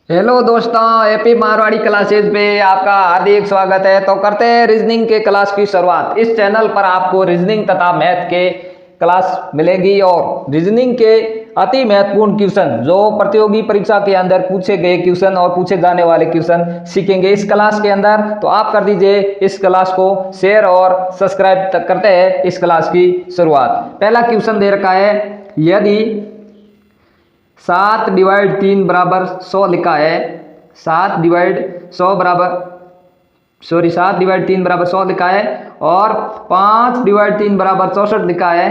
Hello दोस्तों, AP Marwari classes पे आपका हार्दिक स्वागत है। तो करते हैं रीजनिंग के क्लास की शुरुआत। इस चैनल पर आपको रीजनिंग तथा मैथ के क्लास मिलेगी और रीजनिंग के अति महत्वपूर्ण क्वेश्चन जो प्रतियोगी परीक्षा के अंदर पूछे गए क्वेश्चन और पूछे जाने वाले क्वेश्चन सीखेंगे इस क्लास के अंदर। तो आप कर दीजिए इस क्लास को शेयर और सब्सक्राइब तक। करते हैं इस क्लास की शुरुआत। पहला क्वेश्चन दे रखा है, यदि 7/3 लिखा है। 7/3 लिखा है और 5/3 लिखा है।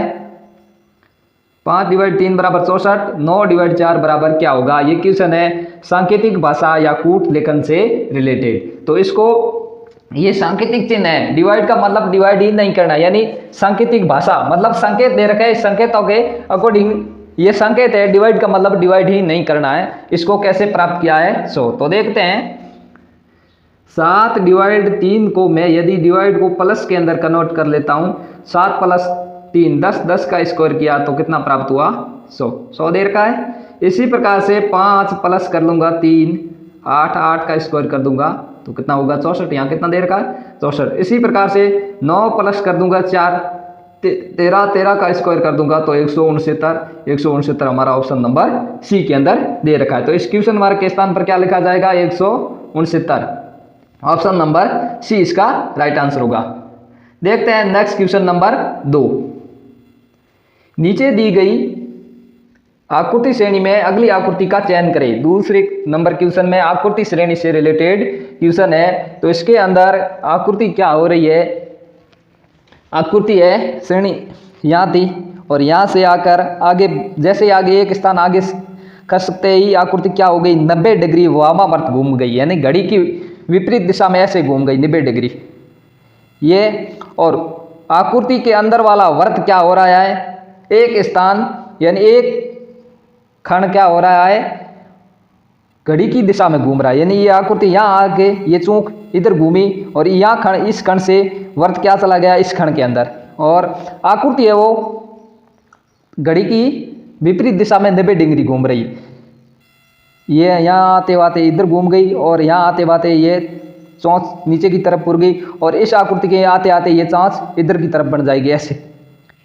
5/3 9/4 क्या होगा? ये क्वेश्चन है सांकेतिक भाषा या कूट लेखन से रिलेटेड। तो इसको ये सांकेतिक चिन्ह है। डिवाइड का मतलब डिवाइड ही नहीं करना, यानी सांकेतिक भाषा मतलब संकेत दे रखे हैं, संकेतों के अकॉर्डिंग ये संकेत है। डिवाइड का मतलब डिवाइड ही नहीं करना है। इसको कैसे प्राप्त किया है तो देखते हैं। 7/3 को मैं यदि डिवाइड को प्लस के अंदर कन्वर्ट कर लेता हूं, 7 + 3 10, 10 का स्क्वायर किया तो कितना प्राप्त हुआ? 100 दे रखा है। इसी प्रकार से 5 प्लस कर लूंगा 3, 8, 8 का स्क्वायर कर दूंगा तो कितना होगा? 64। यहाँ कितना दे रखा है? 64। इसी प्रकार से 9 प्लस कर दूंगा 4, 13, 13 का स्क्वायर कर दूंगा तो 169। 169 हमारा ऑप्शन नंबर सी के अंदर दे रखा है। तो इस क्वेश्चन मार्क के स्थान पर क्या लिखा जाएगा? 169। ऑप्शन नंबर सी इसका राइट आंसर होगा। देखते हैं नेक्स्ट क्वेश्चन नंबर 2। नीचे दी गई आकृति श्रेणी में अगली आकृति का चयन करें। दूसरे नंबर क्वेश्चन में आकृति श्रेणी से रिलेटेड क्वेश्चन है। तो इसके अंदर आकृति क्या हो रही है? आकृति है श्रेणी यहाँ थी और यहाँ से आकर आगे, जैसे आगे एक स्थान आगे कर सकते ही आकृति क्या हो गई? 90 डिग्री वामावर्त घूम गई, यानी घड़ी की विपरीत दिशा में ऐसे घूम गई 90 डिग्री ये। और आकृति के अंदर वाला वर्त क्या हो रहा है? एक स्थान यानी एक खंड क्या हो रहा है? घड़ी की दिशा में घूम रहा है, यानी ये आकृति यहाँ आके ये चूक इधर घूमी और यहाँ खंड, इस खंड से वर्त क्या चला गया? इस खंड के अंदर। और आकृति है वो घड़ी की विपरीत दिशा में 90 डिग्री घूम रही। ये यहाँ आते आते इधर घूम गई और यहाँ आते आते ये चौंच नीचे की तरफ पुर गई और इस आकृति के आते आते ये चौंच इधर की तरफ बन जाएगी ऐसे,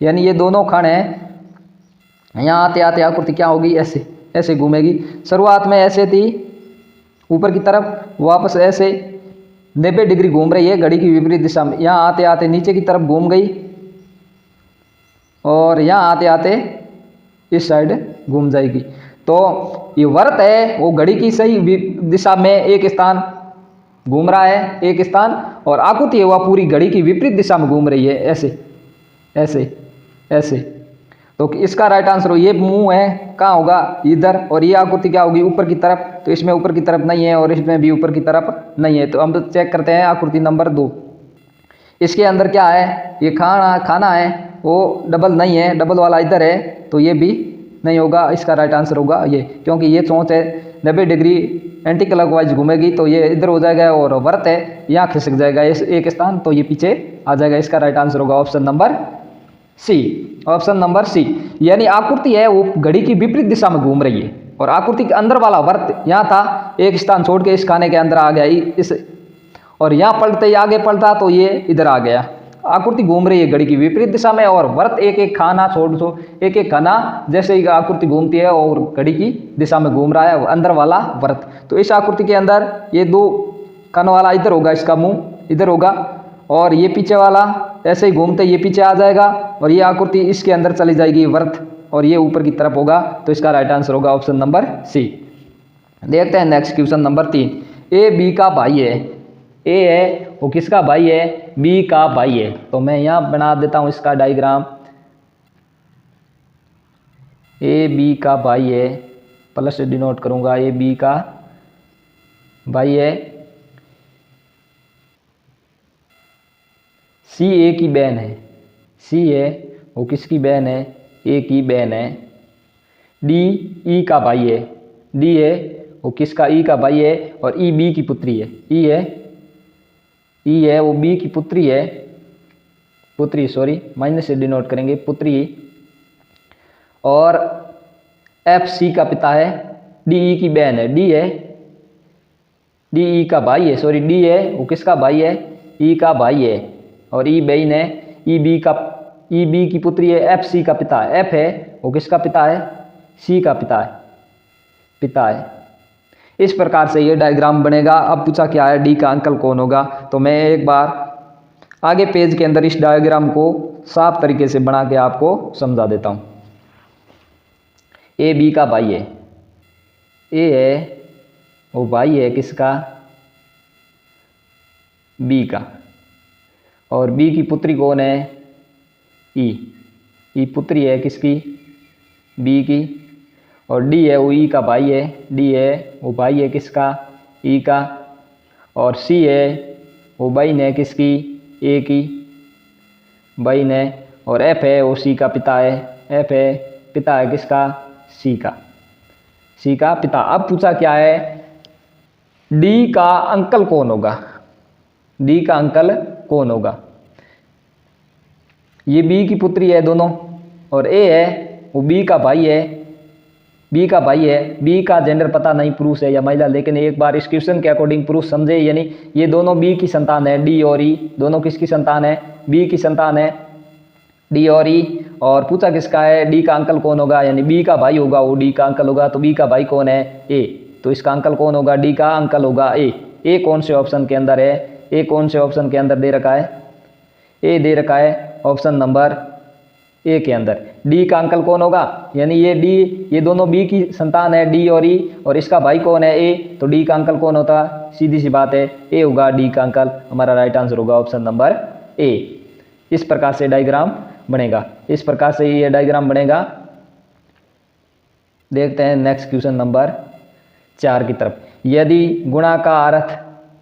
यानी ये दोनों खंड हैं। यहाँ आते आते आकृति क्या होगी? ऐसे ऐसे घूमेगी। शुरुआत में ऐसे थी ऊपर की तरफ, वापस ऐसे 90 डिग्री घूम रही है घड़ी की विपरीत दिशा में। यहाँ आते आते नीचे की तरफ घूम गई और यहाँ आते आते इस साइड घूम जाएगी। तो ये वर्त है वो घड़ी की सही दिशा में एक स्थान घूम रहा है, एक स्थान, और आकृति है वह पूरी घड़ी की विपरीत दिशा में घूम रही है ऐसे ऐसे ऐसे। तो इसका राइट आंसर हो, ये मुंह है कहाँ होगा? इधर। और ये आकृति क्या होगी? ऊपर की तरफ। तो इसमें ऊपर की तरफ नहीं है और इसमें भी ऊपर की तरफ नहीं है। तो हम तो चेक करते हैं आकृति नंबर 2। इसके अंदर क्या है? ये खाना है वो डबल नहीं है, डबल वाला इधर है तो ये भी नहीं होगा। इसका राइट आंसर होगा ये, क्योंकि ये चोंच है 90 डिग्री एंटी क्लॉकवाइज घूमेगी तो ये इधर हो जाएगा और वर्त है यहाँ खिसक जाएगा इस एक स्थान, तो ये पीछे आ जाएगा। इसका राइट आंसर होगा option number C. Option number C, यानी आकृति है वो घड़ी की विपरीत दिशा में घूम रही है और आकृति के अंदर वाला वर्त यहाँ था, एक स्थान छोड़ के इस खाने के अंदर आ गया इस, और यहाँ पलटते ही आगे पलटा तो ये इधर आ गया। आकृति घूम रही है घड़ी की विपरीत दिशा में और वर्त एक एक खाना छोड़ एक एक खाना जैसे ही आकृति घूमती है और घड़ी की दिशा में घूम रहा है अंदर वाला वर्त। तो इस आकृति के अंदर ये 2 कण वाला इधर होगा, इसका मुंह इधर होगा और ये पीछे वाला ऐसे ही घूमते ये पीछे आ जाएगा और ये आकृति इसके अंदर चली जाएगी वर्त, और ये ऊपर की तरफ होगा। तो इसका राइट आंसर होगा ऑप्शन नंबर सी। देखते हैं next question number 3। A B का भाई है। ए है वो किसका भाई है? बी का भाई है। तो मैं यहाँ बना देता हूँ इसका डायग्राम। ए बी का भाई है, प्लस से डिनोट करूँगा। ए बी का भाई है। सी ए की बहन है। सी है वो किसकी बहन है? ए की बहन है। डी ई का भाई है। डी है वो किसका? ई का भाई है और ई बी की पुत्री है। ई है वो बी की पुत्री है, पुत्री सॉरी माइनस से डिनोट करेंगे पुत्री। और एफ सी का पिता है, डी ई की बहन है। डी है डी ई का भाई है, सॉरी डी है वो किसका भाई है, ई का भाई है, और ई बहन है, ई बी की पुत्री है, एफ सी का पिता है, एफ है वो किसका पिता है, सी का पिता है। इस प्रकार से ये डायग्राम बनेगा। अब पूछा क्या है डी का अंकल कौन होगा, तो मैं एक बार आगे पेज के अंदर इस डायग्राम को साफ तरीके से बना के आपको समझा देता हूँ। ए बी का भाई है, ए है वो भाई है किसका, बी का, और बी की पुत्री कौन है, ई पुत्री है किसकी, बी की, और डी है वो ई का भाई है, डी है वो भाई है किसका, ई का, और सी है वो बहन है किसकी, ए की बहन है, और एफ है वो सी का पिता है, एफ है पिता है किसका, सी का पिता। अब पूछा क्या है डी का अंकल कौन होगा, डी का अंकल कौन होगा। ये बी की पुत्री है दोनों, और ए है वो बी का भाई है, बी का जेंडर पता नहीं पुरुष है या महिला, लेकिन एक बार इस क्वेश्चन के अकॉर्डिंग पुरुष समझे, यानी ये दोनों बी की संतान है, डी और ई दोनों किसकी संतान है, बी की संतान है, डी और ई। और पूछा किसका है डी का अंकल कौन होगा, यानी बी का भाई होगा वो डी का अंकल होगा, तो बी का भाई कौन है, ए, तो इसका अंकल कौन होगा, डी का अंकल होगा ए कौन से ऑप्शन के अंदर है, ए कौन से ऑप्शन के अंदर दे रखा है, ए दे रखा है ऑप्शन नंबर ए के अंदर। डी का अंकल कौन होगा, यानी ये दोनों बी की संतान है, डी और ई, और इसका भाई कौन है, ए, तो डी का अंकल कौन होता है, सीधी सी बात है ए होगा डी का अंकल। हमारा राइट आंसर होगा ऑप्शन नंबर ए। इस प्रकार से डायग्राम बनेगा, इस प्रकार से ये डायग्राम बनेगा। देखते हैं नेक्स्ट क्वेश्चन नंबर 4 की तरफ। यदि गुणा का अर्थ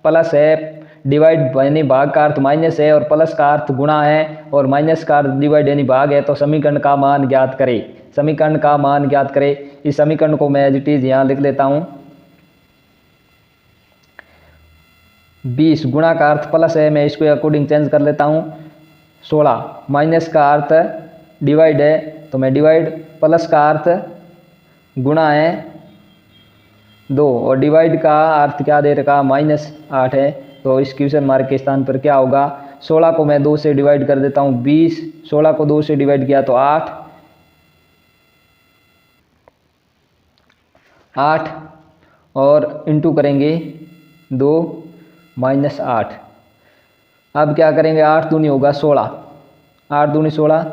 प्लस है, डिवाइड यानी भाग का अर्थ माइनस है, और प्लस का अर्थ गुणा है, और माइनस का अर्थ डिवाइड यानी भाग है, तो समीकरण का मान ज्ञात करें। समीकरण का मान ज्ञात करें। इस समीकरण को मैं एज इट इज यहाँ लिख लेता हूँ। 20 गुणा का अर्थ प्लस है, मैं इसको अकॉर्डिंग चेंज कर लेता हूँ। 16 माइनस का अर्थ डिवाइड है, तो मैं डिवाइड, प्लस का अर्थ गुणा है 2, और डिवाइड का अर्थ क्या दे रखा, -8 है, तो इस क्वेश्चन मार्क के स्थान पर क्या होगा, 16 को मैं 2 से डिवाइड कर देता हूँ, 20, 16 को 2 से डिवाइड किया तो 8 और इंटू करेंगे 2 -8। अब क्या करेंगे, 8 दूनी होगा 16, 8 दूनी 16।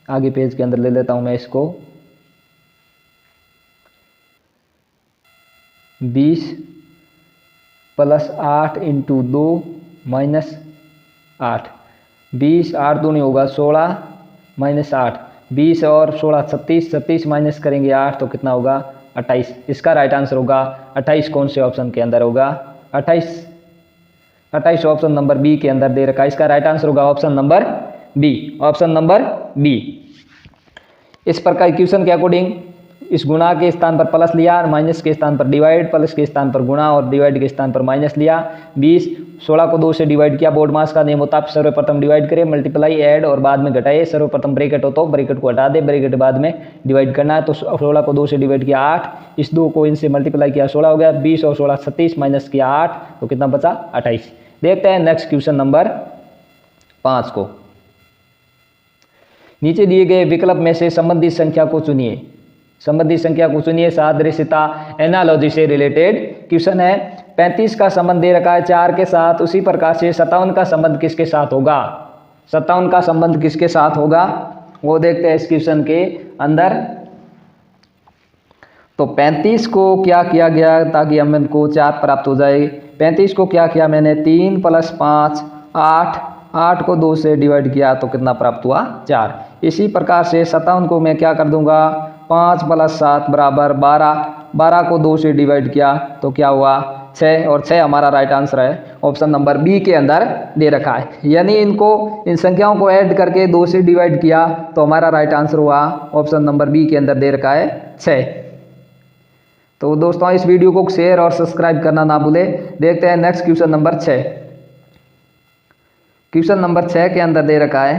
आगे पेज के अंदर ले लेता हूँ मैं इसको। 20 + 8 × 2 -8। 20, 8 दूनी होगा 16 -8, 20 और 16 36, 36 माइनस करेंगे 8 तो कितना होगा 28। इसका राइट आंसर होगा 28। कौन से ऑप्शन के अंदर होगा, 28 ऑप्शन नंबर बी के अंदर दे रखा है। इसका राइट आंसर होगा option number B, option number B. इस प्रकार क्वेश्चन के अकॉर्डिंग इस गुणा के स्थान पर प्लस लिया, माइनस के स्थान पर डिवाइड, प्लस के स्थान पर गुणा और डिवाइड के स्थान पर माइनस लिया। 20, 16 को 2 से डिवाइड किया। बोर्ड मास का नियम होता है सर्वप्रथम डिवाइड करें, मल्टीप्लाई, ऐड और बाद में घटाए। सर्वप्रथम ब्रैकेट हो तो ब्रैकेट को हटा दे, ब्रैकेट बाद में डिवाइड करना है। तो 16 को 2 से डिवाइड किया 8, इस 2 को इनसे मल्टीप्लाई किया 16 हो गया। 20 और 16 36 माइनस किया 8 तो कितना बचा 28। देखते हैं नेक्स्ट क्वेश्चन नंबर 5 को। नीचे दिए गए विकल्प में से संबंधित संख्या को चुनिए। संबंधित संख्या को चुनिए। सादृश्यता एनालॉजी से रिलेटेड क्वेश्चन है। 35 का संबंध दे रखा है 4 के साथ, उसी प्रकार से 57 का संबंध किसके साथ होगा, 57 का संबंध किसके साथ होगा वो देखते हैं इस क्वेश्चन के अंदर। तो 35 को क्या किया गया ताकि हमको 4 प्राप्त हो जाए। 35 को क्या किया मैंने, 3 + 5 8, 8 को 2 से डिवाइड किया तो कितना प्राप्त हुआ 4। इसी प्रकार से 57 को मैं क्या कर दूंगा, 5 + 7 = 12, 12 को 2 से डिवाइड किया तो क्या हुआ 6, और 6 हमारा राइट आंसर है। ऑप्शन नंबर बी के अंदर दे रखा है। यानी इन संख्याओं को ऐड करके 2 से डिवाइड किया तो हमारा राइट आंसर हुआ ऑप्शन नंबर बी के अंदर दे रखा है 6। तो दोस्तों इस वीडियो को शेयर और सब्सक्राइब करना ना भूले। देखते हैं next question number 6। Question number 6 के अंदर दे रखा है,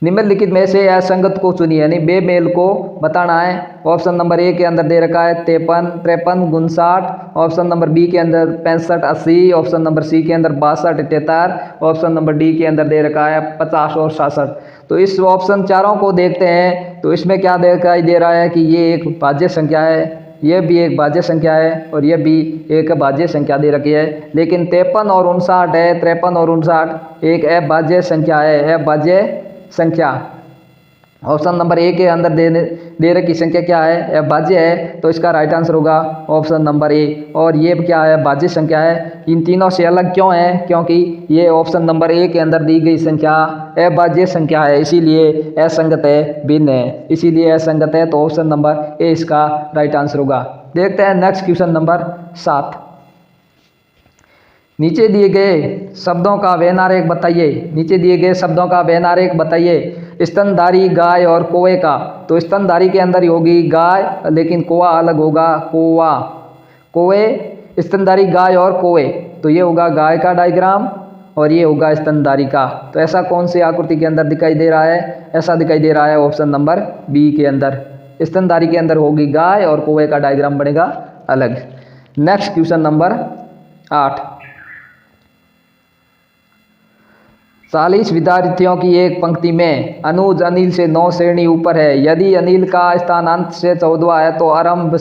निम्नलिखित में से असंगत को चुनिए, यानी बेमेल को बताना है। ऑप्शन नंबर ए के अंदर दे रखा है 53, 53, 59। ऑप्शन नंबर बी के अंदर 65, 80। ऑप्शन नंबर सी के अंदर 62, 73। ऑप्शन नंबर डी के अंदर दे रखा है 50 और 66। तो इस ऑप्शन चारों को देखते हैं तो इसमें क्या दिखाई दे रहा है कि ये एक भाज्य संख्या है, यह भी एक भाज्य संख्या है और यह भी एक भाज्य संख्या दे रखी है। लेकिन 53 और 59 है, 53 और 59 एक अभाज्य संख्या है, अभाज्य संख्या। ऑप्शन नंबर ए के अंदर दे रखी संख्या क्या है, अभाज्य है, तो इसका राइट आंसर होगा ऑप्शन नंबर ए। और ये क्या है, भाज्य संख्या है। इन तीनों से अलग क्यों है, क्योंकि ये ऑप्शन नंबर ए के अंदर दी गई संख्या अभाज्य संख्या है, इसीलिए असंगत है, भिन्न है, इसीलिए असंगत है। तो ऑप्शन नंबर ए इसका राइट आंसर होगा। देखते हैं नेक्स्ट क्वेश्चन नंबर 7। नीचे दिए गए शब्दों का वेन आरेख बताइए। नीचे दिए गए शब्दों का वेन आरेख बताइए। स्तनधारी गाय और कौवे का, तो स्तनधारी के अंदर ही होगी गाय, लेकिन कौवा अलग होगा, कौवा, कौवे, स्तनधारी गाय और कौवे, तो ये होगा गाय का डायग्राम और ये होगा स्तनधारी का। तो ऐसा कौन सी आकृति के अंदर दिखाई दे रहा है, ऐसा दिखाई दे रहा है ऑप्शन नंबर बी के अंदर। स्तनधारी के अंदर होगी गाय और कौवे का डायग्राम बनेगा अलग। Next question number 8। 40 विद्यार्थियों की एक पंक्ति में अनुज अनिल से 9 श्रेणी ऊपर है। यदि अनिल का स्थान अंत से 14वां है तो आरंभ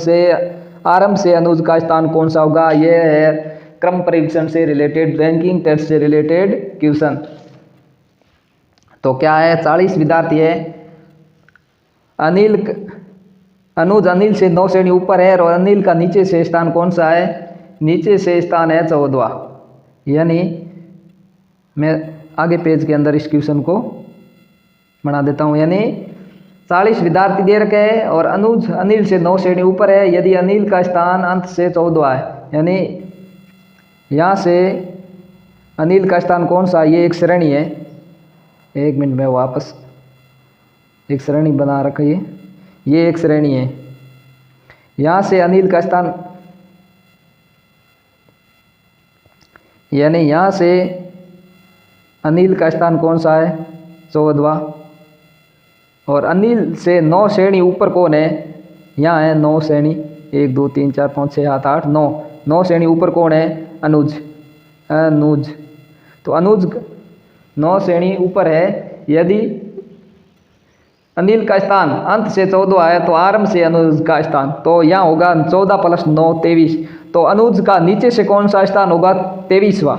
से अनुज का स्थान कौन सा होगा। यह है क्रम परीक्षण से रिलेटेड, रैंकिंग टेस्ट से रिलेटेड क्वेश्चन। तो क्या है, 40 विद्यार्थी है, अनुज अनिल से 9 श्रेणी ऊपर है और अनिल का नीचे से स्थान कौन सा है, नीचे से स्थान है 14वां। यानी मैं आगे पेज के अंदर इस क्वेश्चन को बना देता हूँ। यानी 40 विद्यार्थी दे रखे हैं और अनुज अनिल से 9 श्रेणी ऊपर है। यदि अनिल का स्थान अंत से 14वां है, यानी यहाँ से अनिल का स्थान कौन सा, ये एक श्रेणी है, एक मिनट में वापस एक श्रेणी बना रखी है, ये एक श्रेणी है। यहाँ से अनिल का स्थान, यानी यहाँ से अनिल का स्थान कौन सा है, 14वां। और अनिल से 9 श्रेणी ऊपर कौन है, यहाँ है 9 श्रेणी, 1 2 3 4 5 6 7 8 9 श्रेणी ऊपर कौन है, अनुज। तो अनुज 9 श्रेणी ऊपर है। यदि अनिल का स्थान अंत से 14वां है तो आरंभ से अनुज का स्थान, तो यहाँ होगा 14 + 9 23। तो अनुज का नीचे से कौन सा स्थान होगा, 23वां।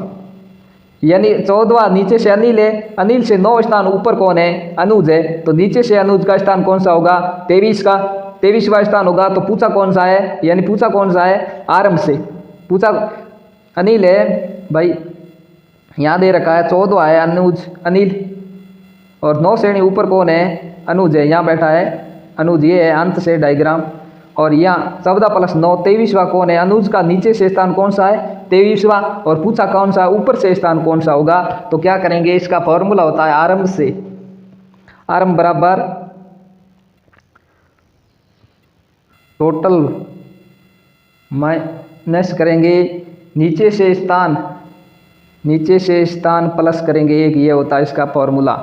यानी 14वां नीचे से अनिल है, अनिल से 9 स्थान ऊपर कौन है, अनुज है, तो नीचे से अनुज का स्थान कौन सा होगा, 23 का, 23वां स्थान होगा। तो पूछा कौन सा है, यानी पूछा कौन सा है, आरंभ से पूछा अनिल है भाई, यहाँ दे रखा है 14वां है अनिल और 9 श्रेणी ऊपर कौन है, अनुज है, यहाँ बैठा है अनुज, ये है अंत से डायग्राम। और यहाँ 14 + 9 23वां कौन है, अनुज का नीचे से स्थान कौन सा है, 23वां, और पूछा कौन सा ऊपर से स्थान कौन सा होगा। तो क्या करेंगे, इसका फॉर्मूला होता है आरंभ से, आरंभ बराबर टोटल माइनस करेंगे नीचे से स्थान प्लस करेंगे 1, ये होता है इसका फॉर्मूला।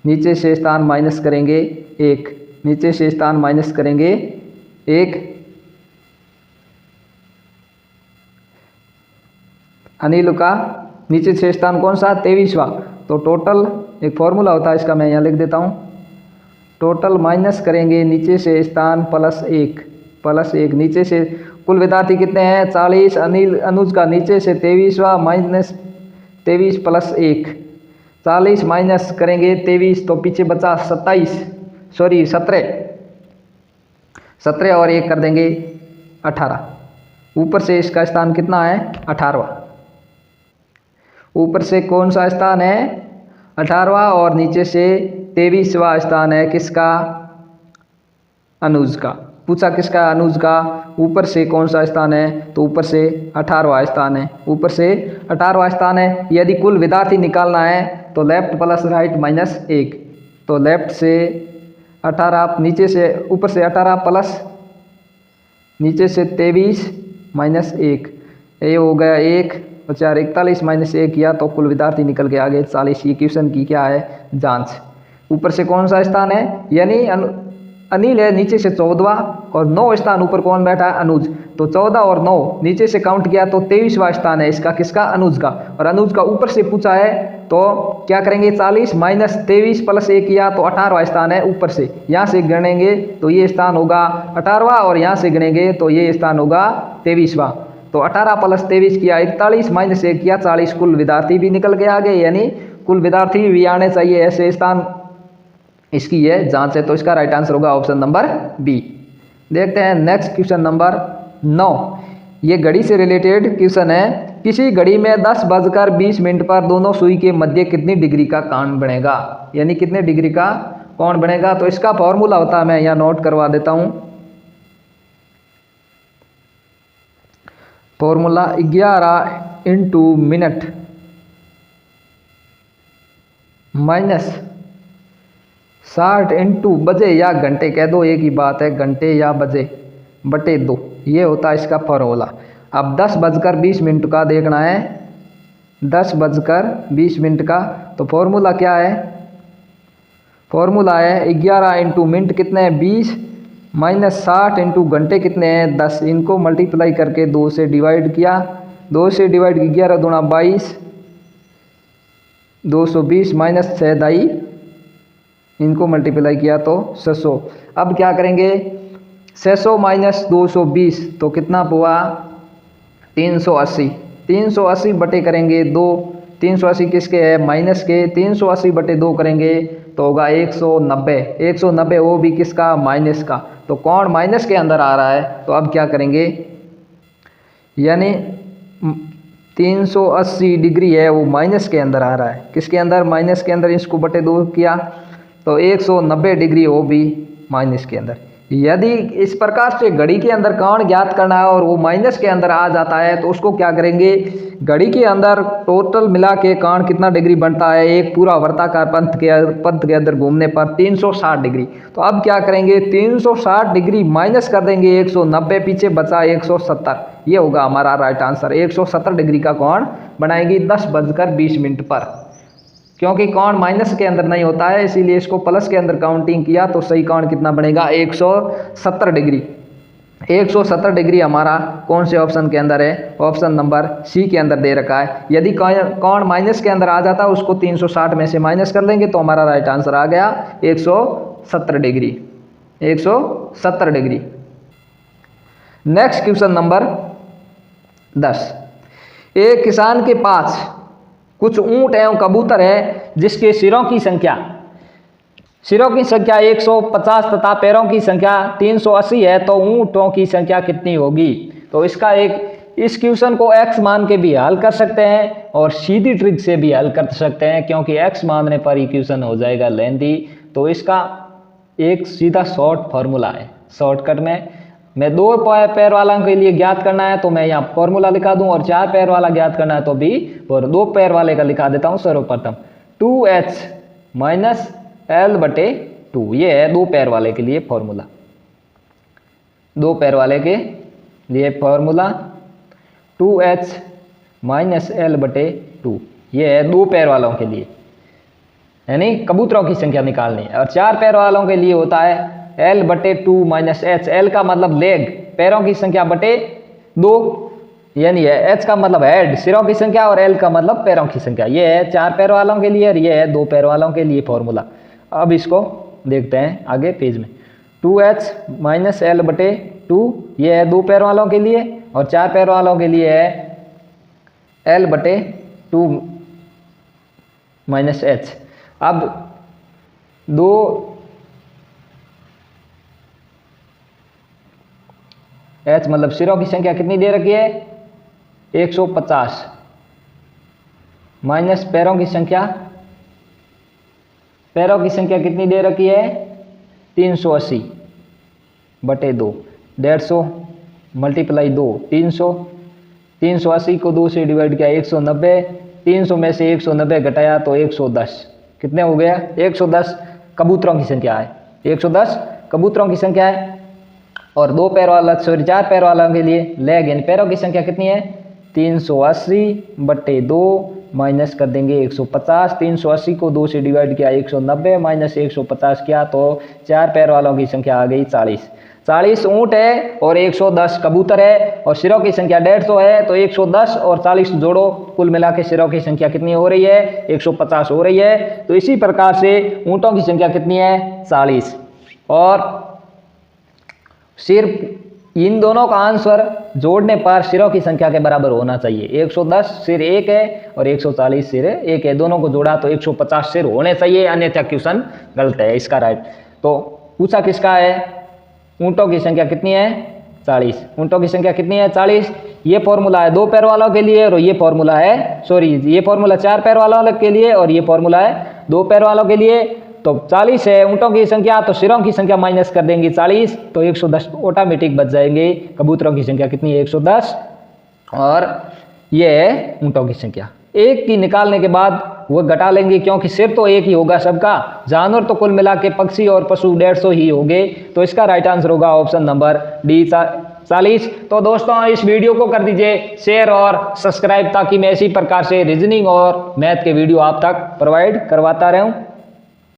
नीचे से स्थान माइनस करेंगे 1, नीचे से स्थान माइनस करेंगे 1, अनिल का नीचे से स्थान कौन सा, 23वां। तो टोटल एक फॉर्मूला होता है इसका, मैं यहाँ लिख देता हूँ, टोटल माइनस करेंगे नीचे से स्थान प्लस 1 नीचे से। कुल विद्यार्थी कितने हैं, 40। अनुज का नीचे से 23वां माइनस 23 + 1, 40 माइनस करेंगे 23, तो पीछे बचा 17 और 1 कर देंगे 18। ऊपर से इसका स्थान कितना है, 18वां। ऊपर से कौन सा स्थान है, 18वां, और नीचे से 23वां स्थान है किसका, अनुज का। पूछा किसका, अनुज का। ऊपर से कौन सा स्थान है, तो ऊपर से 18वां स्थान है, ऊपर से 18वां स्थान है। यदि कुल विद्यार्थी निकालना है तो लेफ्ट प्लस राइट माइनस 1, तो लेफ्ट से 18, नीचे से ऊपर से 18 प्लस नीचे से 23 माइनस 1, ये हो गया 1 और 4 41 माइनस 1 किया तो कुल विद्यार्थी निकल के आगे 40। ये क्वेश्चन की क्या है, जांच। ऊपर से कौन सा स्थान है, यानी अनिल है नीचे से 14वां, और 9 स्थान ऊपर कौन बैठा है, अनुज। तो 14 और 9 नीचे से काउंट किया तो 23वां स्थान है इसका, किसका, अनुज का। और अनुज का ऊपर से पूछा है तो क्या करेंगे, 40 माइनस 23 प्लस 1 किया तो 18वां स्थान है ऊपर से। यहाँ से गिनेंगे तो ये स्थान होगा 18वां, और यहाँ से गिनेंगे तो ये स्थान होगा 23वां। तो 18 प्लस 23 किया 41, माइनस 1 किया 40। कुल विद्यार्थी भी निकल के आगे, यानी कुल विद्यार्थी भी आने चाहिए ऐसे स्थान, इसकी ये जांच है। तो इसका राइट आंसर होगा ऑप्शन नंबर बी। देखते हैं नेक्स्ट क्वेश्चन नंबर 9। ये घड़ी से रिलेटेड क्वेश्चन है। किसी घड़ी में 10:20 पर दोनों सुई के मध्य कितनी डिग्री का कोण बनेगा, यानी कितने डिग्री का कोण बनेगा। तो इसका फॉर्मूला होता है, मैं यहाँ नोट करवा देता हूँ। Formula 11 into minute minus 60 into बजे या घंटे, कह दो एक ही बात है, घंटे या बजे बटे 2, ये होता है इसका फॉर्मूला। अब 10:20 का देखना है, 10:20 का। तो फॉर्मूला क्या है, फॉर्मूला है 11 इंटू मिनट कितने हैं 20, माइनस 60 इंटू घंटे कितने हैं 10। इनको मल्टीप्लाई करके 2 से डिवाइड किया, 2 से डिवाइड 11 दूना 22, 220 माइनस 6 दाई, इनको मल्टीप्लाई किया तो 600। अब क्या करेंगे, 600 माइनस 220 तो कितना हुआ 380, 380 बटे करेंगे 2, 380 किसके है, माइनस के, 380 बटे 2 करेंगे तो होगा 190, 190 वो भी किसका, माइनस का। तो कौन माइनस के अंदर आ रहा है, तो अब क्या करेंगे, यानी 380 डिग्री है वो माइनस के अंदर आ रहा है, किसके अंदर, माइनस के अंदर। इसको बटे 2 किया तो 190 डिग्री वो भी माइनस के अंदर। यदि इस प्रकार से घड़ी के अंदर कोण ज्ञात करना है और वो माइनस के अंदर आ जाता है तो उसको क्या करेंगे, घड़ी के अंदर टोटल मिला के कोण कितना डिग्री बनता है, एक पूरा वर्ताकार पथ के अंदर घूमने पर 360 डिग्री। तो अब क्या करेंगे, 360 डिग्री माइनस कर देंगे 190, पीछे बचा 170, ये होगा हमारा राइट आंसर। 170 डिग्री का कोण बनाएंगी 10:20 पर। क्योंकि कोण माइनस के अंदर नहीं होता है इसीलिए इसको प्लस के अंदर काउंटिंग किया तो सही कोण कितना बनेगा 170 डिग्री। 170 डिग्री हमारा कौन से ऑप्शन के अंदर है, ऑप्शन नंबर सी के अंदर दे रखा है। यदि कोण माइनस के अंदर आ जाता है उसको 360 में से माइनस कर लेंगे तो हमारा राइट आंसर आ गया 170 degree, 170 degree. Next question number 10। एक किसान के पास कुछ ऊंट एवं कबूतर है जिसके सिरों की संख्या 150 तथा पैरों की संख्या 380 है, तो ऊंटों की संख्या कितनी होगी। तो इसका इस क्वेश्चन को x मान के भी हल कर सकते हैं और सीधी ट्रिक से भी हल कर सकते हैं, क्योंकि x मानने पर ही क्वेश्चन हो जाएगा लेंथी। तो इसका एक सीधा शॉर्ट फॉर्मूला है, शॉर्टकट में मैं 2 पैर वाला के लिए ज्ञात करना है तो मैं यहाँ फॉर्मूला लिखा दूं, और 4 पैर वाला ज्ञात करना है तो भी, और 2 पैर वाले का लिखा देता हूँ सर्वप्रथम 2h माइनस L बटे 2, ये है 2 पैर वाले के लिए फॉर्मूला। 2 पैर वाले के लिए फॉर्मूला 2h माइनस L बटे 2, ये है 2 पैर वालों के लिए, यानी कबूतरों की संख्या निकालनी है। और 4 पैर वालों के लिए होता है L बटे 2 माइनस H, L का मतलब लेग, पैरों की संख्या बटे 2, यानी है H का मतलब हेड, सिरों की संख्या, और L का मतलब पैरों की संख्या। ये है 4 पैर वालों के लिए और ये है 2 पैर वालों के लिए फॉर्मूला। अब इसको देखते हैं आगे पेज में। 2h माइनस L बटे 2, ये है 2 पैर वालों के लिए, और 4 पैर वालों के लिए है L बटे 2 माइनस H। अब 2 H मतलब सिरों की संख्या कितनी दे रखी है 150, माइनस पैरों की संख्या, पैरों की संख्या कितनी दे रखी है 380 बटे 2, 150 मल्टीप्लाई 2, 300, 380 को 2 से डिवाइड किया 190, 300 में से 190 घटाया तो 110, कितने हो गया 110 कबूतरों की संख्या है, 110 कबूतरों की संख्या है। और 2 पैर वाला 4 पैर वालों के लिए लेग यानी पैरों की संख्या कितनी है 380 बटे 2, माइनस कर देंगे 150। 380 को 2 से डिवाइड किया 190 माइनस 150 किया तो 4 पैर वालों की संख्या आ गई 40। 40 ऊँट है और 110 कबूतर है और सिरों की संख्या 150 है, तो 110 और 40 जोड़ो, कुल मिला के सिरों की संख्या कितनी हो रही है? 150 हो रही है। तो इसी प्रकार से ऊँटों की संख्या कितनी है? 40। और सिर्फ इन दोनों का आंसर जोड़ने पर सिरों की संख्या के बराबर होना चाहिए। 110 सिर 1 है और 140 सिर 1 है, दोनों को जोड़ा तो 150 सिर होने चाहिए, अन्यथा क्वेश्चन गलत है, इसका राइट। तो पूछा किसका है? ऊँटों की संख्या कितनी है? 40। ऊँटों की संख्या कितनी है? 40। ये फॉर्मूला है 2 पैर वालों के लिए और ये फॉर्मूला है, सॉरी, ये फॉर्मूला 4 पैर वालों के लिए और ये फॉर्मूला है 2 पैर वालों के लिए। तो 40 है ऊँटों की संख्या, तो सिरों की संख्या माइनस कर देंगे 40, तो 110 ऑटोमेटिक बच जाएंगे। कबूतरों की संख्या कितनी है? 110। और ये है ऊँटों की संख्या। एक की निकालने के बाद वो घटा लेंगे, क्योंकि सिर तो एक ही होगा सबका, जानवर तो कुल मिला के पक्षी और पशु 150 ही होंगे। तो इसका राइट आंसर होगा ऑप्शन नंबर डी 40। तो दोस्तों इस वीडियो को कर दीजिए शेयर और सब्सक्राइब, ताकि मैं इसी प्रकार से रीजनिंग और मैथ के वीडियो आप तक प्रोवाइड करवाता रहूं।